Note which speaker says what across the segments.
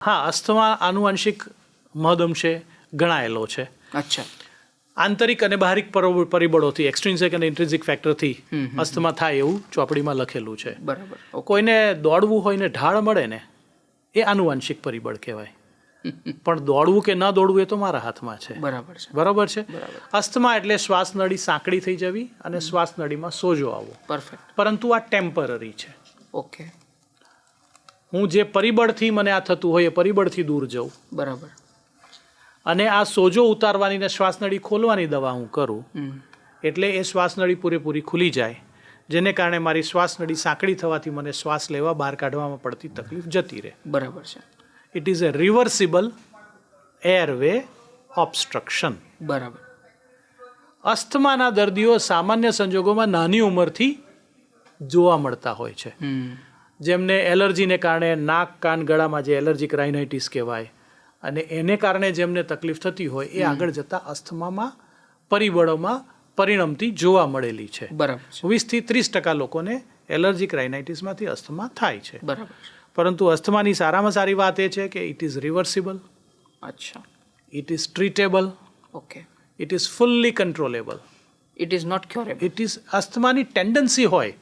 Speaker 1: હા, અસ્થમા આનુવંશિક મહદઅંશે ગણાયેલો છે.
Speaker 2: અચ્છા.
Speaker 1: આંતરિક અને બાહરિક પરિબળોથી, એક્સટ્રિન્સિક અને ઇન્ટ્રિન્સિક ફેક્ટરથી અસ્થમા થાય એવું ચોપડીમાં લખેલું છે.
Speaker 2: બરાબર.
Speaker 1: કોઈને દોડવું હોય ને ઢાળ મળે ને, એ આનુવંશિક પરિબળ કહેવાય. પણ દોડવું કે ન દોડવું એ તો મારા હાથમાં છે.
Speaker 2: બરાબર છે.
Speaker 1: બરાબર છે. અસ્થમા એટલે શ્વાસ નળી સાંકડી થઈ જવી અને શ્વાસ નળીમાં સોજો આવવો.
Speaker 2: પરફેક્ટ.
Speaker 1: પરંતુ આ ટેમ્પરરી છે.
Speaker 2: ઓકે.
Speaker 1: હું જે પરિબળથી મને આ થતું હોય એ પરિબળથી દૂર જઉં.
Speaker 2: બરાબર.
Speaker 1: અને આ સોજો ઉતારવાની ને શ્વાસનળી ખોલવાની દવા હું કરું, એટલે એ શ્વાસનળી પૂરેપૂરી ખુલી જાય, જેને કારણે મારી શ્વાસનળી સાંકડી થવાથી મને શ્વાસ લેવા બહાર કાઢવામાં પડતી તકલીફ જતી રહે.
Speaker 2: બરાબર છે.
Speaker 1: It is a reversible airway obstruction.
Speaker 2: બરાબર.
Speaker 1: અસ્થમાના દર્દીઓ સામાન્ય સંજોગોમાં નાની ઉંમરથી જોવા મળતા હોય છે, જેમને એલર્જીને કારણે નાક, કાન, ગળામાં જે એલર્જીક રાઇનાઇટિસ કહેવાય, અને એને કારણે જેમને તકલીફ થતી હોય એ આગળ જતા અસ્થમામાં પરિબળોમાં પરિણમતી જોવા મળેલી છે.
Speaker 2: બરાબર.
Speaker 1: 20 થી 30% લોકોને એલર્જીક રાઇનાઇટિસમાંથી અસ્થમા થાય છે.
Speaker 2: બરાબર.
Speaker 1: પરંતુ અસ્થમાની સારામાં સારી વાત એ છે કે ઇટ ઇઝ રિવર્સિબલ,
Speaker 2: અચ્છા,
Speaker 1: it is treatable,
Speaker 2: okay,
Speaker 1: it is fully controllable.
Speaker 2: It is not curable.
Speaker 1: It is અસ્થમાની ટેન્ડન્સી હોય,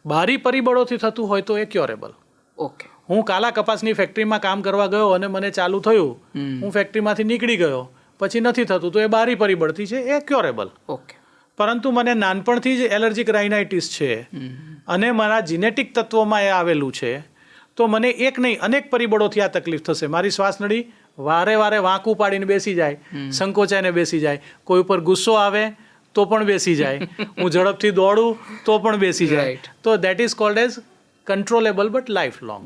Speaker 1: બાહરી પરિબળોથી થતું હોય તો એ ક્યોરેબલ.
Speaker 2: ઓકે.
Speaker 1: હું કાલા કપાસની ફેક્ટરીમાં કામ કરવા ગયો અને મને ચાલુ થયું, હું ફેક્ટરીમાંથી નીકળી ગયો, પછી નથી થતું તો એ બાહરી પરિબળથી છે, એ ક્યોરેબલ.
Speaker 2: ઓકે.
Speaker 1: પરંતુ મને નાનપણથી જ એલર્જીક રાઇનાઇટિસ છે અને મારા જીનેટિક તત્વોમાં એ આવેલું છે, તો મને એક નહીં અનેક પરિબળોથી આ તકલીફ થશે. મારી શ્વાસનળી વારે વારે વાંક ઉપાડીને બેસી જાય, સંકોચાઈને બેસી જાય, કોઈ ઉપર ગુસ્સો આવે તો પણ બેસી જાય, હું ઝડપથી દોડું તો પણ બેસી જાય. તો that is called as controllable but life long.